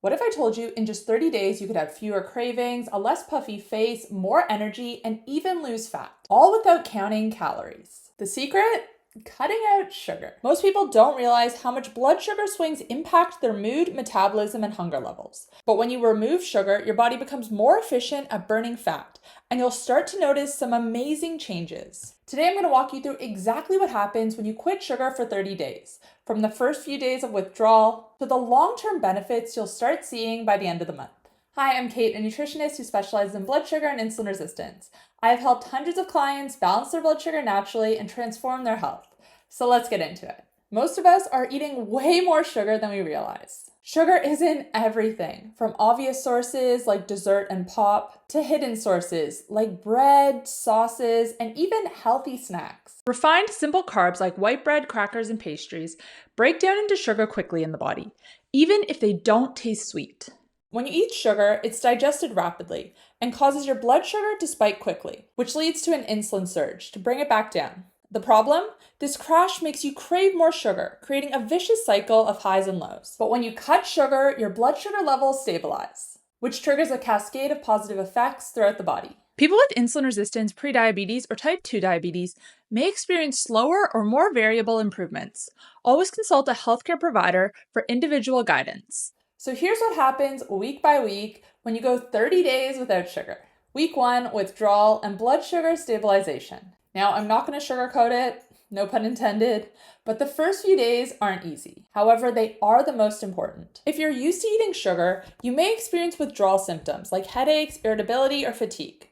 What if I told you in just 30 days you could have fewer cravings, a less puffy face, more energy, and even lose fat, all without counting calories? The secret? Cutting out sugar. Most people don't realize how much blood sugar swings impact their mood, metabolism, and hunger levels. But when you remove sugar, your body becomes more efficient at burning fat, and you'll start to notice some amazing changes. Today, I'm going to walk you through exactly what happens when you quit sugar for 30 days, from the first few days of withdrawal to the long-term benefits you'll start seeing by the end of the month. Hi, I'm Kait, a nutritionist who specializes in blood sugar and insulin resistance. I have helped hundreds of clients balance their blood sugar naturally and transform their health. So let's get into it. Most of us are eating way more sugar than we realize. Sugar is in everything, from obvious sources like dessert and pop to hidden sources like bread, sauces, and even healthy snacks. Refined, simple carbs like white bread, crackers, and pastries break down into sugar quickly in the body, even if they don't taste sweet. When you eat sugar, it's digested rapidly and causes your blood sugar to spike quickly, which leads to an insulin surge to bring it back down. The problem? This crash makes you crave more sugar, creating a vicious cycle of highs and lows. But when you cut sugar, your blood sugar levels stabilize, which triggers a cascade of positive effects throughout the body. People with insulin resistance, prediabetes, or type 2 diabetes may experience slower or more variable improvements. Always consult a healthcare provider for individual guidance. So here's what happens week by week when you go 30 days without sugar. Week 1, withdrawal and blood sugar stabilization. Now, I'm not going to sugarcoat it, no pun intended, but the first few days aren't easy. However, they are the most important. If you're used to eating sugar, you may experience withdrawal symptoms like headaches, irritability, or fatigue.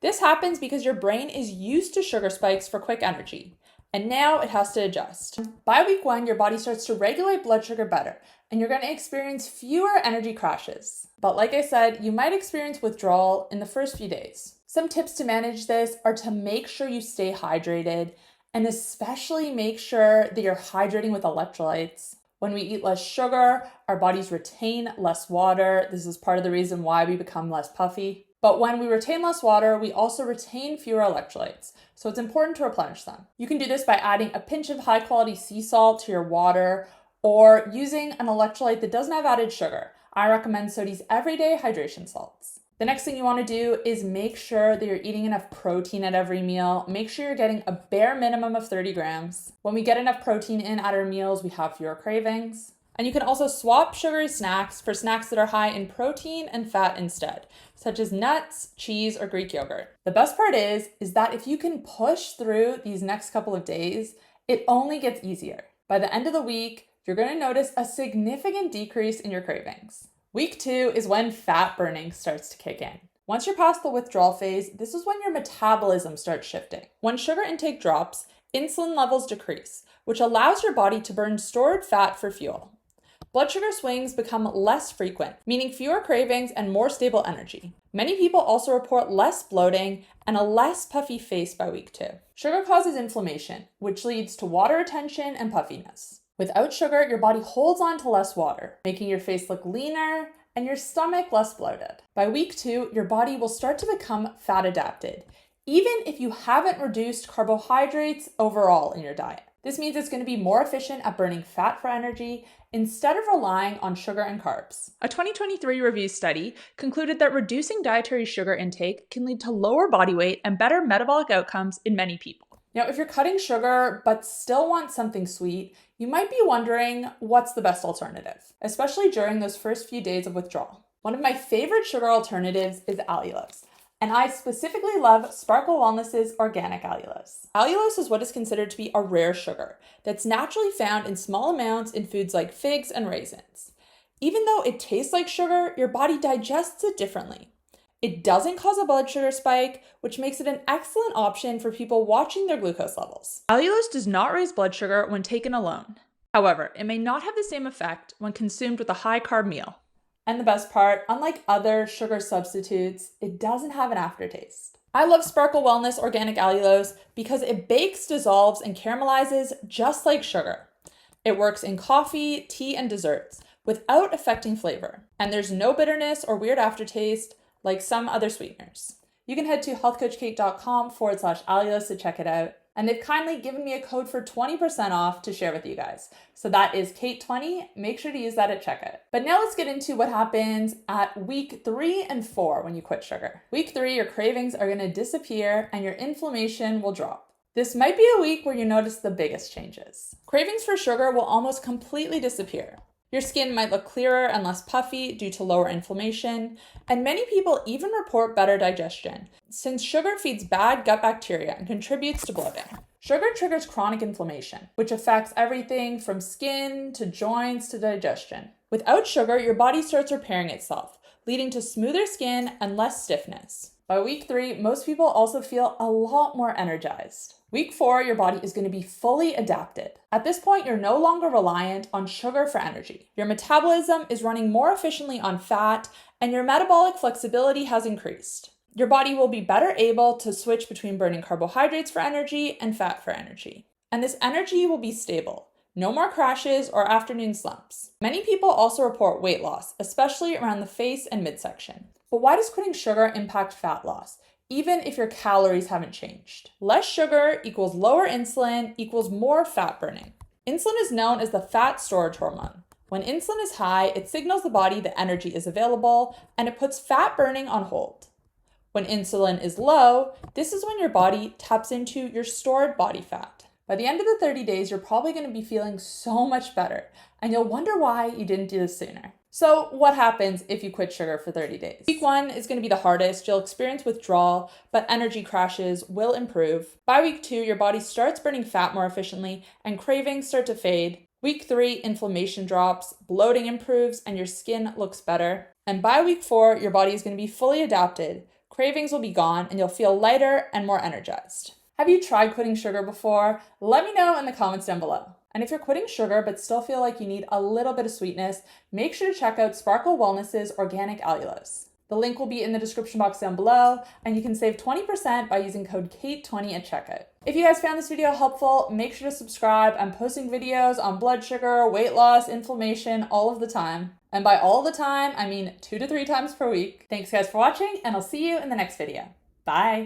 This happens because your brain is used to sugar spikes for quick energy, and now it has to adjust. By week 1, your body starts to regulate blood sugar better, and you're going to experience fewer energy crashes. But like I said, you might experience withdrawal in the first few days. Some tips to manage this are to make sure you stay hydrated, and especially make sure that you're hydrating with electrolytes. When we eat less sugar, our bodies retain less water. This is part of the reason why we become less puffy. But when we retain less water, we also retain fewer electrolytes, so it's important to replenish them. You can do this by adding a pinch of high-quality sea salt to your water or using an electrolyte that doesn't have added sugar. I recommend Sodi's Everyday Hydration Salts. The next thing you want to do is make sure that you're eating enough protein at every meal. Make sure you're getting a bare minimum of 30 grams. When we get enough protein in at our meals, we have fewer cravings. And you can also swap sugary snacks for snacks that are high in protein and fat instead, such as nuts, cheese, or Greek yogurt. The best part is that if you can push through these next couple of days, it only gets easier. By the end of the week, you're going to notice a significant decrease in your cravings. Week 2 is when fat burning starts to kick in. Once you're past the withdrawal phase, this is when your metabolism starts shifting. When sugar intake drops, insulin levels decrease, which allows your body to burn stored fat for fuel. Blood sugar swings become less frequent, meaning fewer cravings and more stable energy. Many people also report less bloating and a less puffy face by week 2. Sugar causes inflammation, which leads to water retention and puffiness. Without sugar, your body holds on to less water, making your face look leaner and your stomach less bloated. By week 2, your body will start to become fat adapted, even if you haven't reduced carbohydrates overall in your diet. This means it's going to be more efficient at burning fat for energy instead of relying on sugar and carbs. A 2023 review study concluded that reducing dietary sugar intake can lead to lower body weight and better metabolic outcomes in many people. Now, if you're cutting sugar but still want something sweet, you might be wondering what's the best alternative, especially during those first few days of withdrawal. One of my favorite sugar alternatives is allulose, and I specifically love Sparkle Wellness's organic allulose. Allulose is what is considered to be a rare sugar that's naturally found in small amounts in foods like figs and raisins. Even though it tastes like sugar, your body digests it differently. It doesn't cause a blood sugar spike, which makes it an excellent option for people watching their glucose levels. Allulose does not raise blood sugar when taken alone. However, it may not have the same effect when consumed with a high-carb meal. And the best part, unlike other sugar substitutes, it doesn't have an aftertaste. I love Sparkle Wellness Organic Allulose because it bakes, dissolves, and caramelizes just like sugar. It works in coffee, tea, and desserts without affecting flavor. And there's no bitterness or weird aftertaste like some other sweeteners. You can head to healthcoachkait.com/allulose to check it out. And they've kindly given me a code for 20% off to share with you guys. So that is Kait20. Make sure to use that at checkout. But now let's get into what happens at week 3 and 4 when you quit sugar. Week 3, your cravings are going to disappear and your inflammation will drop. This might be a week where you notice the biggest changes. Cravings for sugar will almost completely disappear. Your skin might look clearer and less puffy due to lower inflammation, and many people even report better digestion, since sugar feeds bad gut bacteria and contributes to bloating. Sugar triggers chronic inflammation, which affects everything from skin to joints to digestion. Without sugar, your body starts repairing itself, leading to smoother skin and less stiffness. By week 3, most people also feel a lot more energized. Week 4, your body is going to be fully adapted. At this point, you're no longer reliant on sugar for energy. Your metabolism is running more efficiently on fat, and your metabolic flexibility has increased. Your body will be better able to switch between burning carbohydrates for energy and fat for energy. And this energy will be stable. No more crashes or afternoon slumps. Many people also report weight loss, especially around the face and midsection. But why does quitting sugar impact fat loss, even if your calories haven't changed? Less sugar equals lower insulin equals more fat burning. Insulin is known as the fat storage hormone. When insulin is high, it signals the body that energy is available and it puts fat burning on hold. When insulin is low, this is when your body taps into your stored body fat. By the end of the 30 days, you're probably going to be feeling so much better, and you'll wonder why you didn't do this sooner. So what happens if you quit sugar for 30 days? Week 1 is going to be the hardest. You'll experience withdrawal, but energy crashes will improve. By week 2, your body starts burning fat more efficiently and cravings start to fade. Week 3, inflammation drops, bloating improves, and your skin looks better. And by week 4, your body is going to be fully adapted. Cravings will be gone and you'll feel lighter and more energized. Have you tried quitting sugar before? Let me know in the comments down below. And if you're quitting sugar but still feel like you need a little bit of sweetness, make sure to check out Sparkle Wellness's Organic Allulose. The link will be in the description box down below, and you can save 20% by using code Kait20 at checkout. If you guys found this video helpful, make sure to subscribe. I'm posting videos on blood sugar, weight loss, inflammation, all of the time. And by all the time, I mean 2 to 3 times per week. Thanks guys for watching, and I'll see you in the next video. Bye.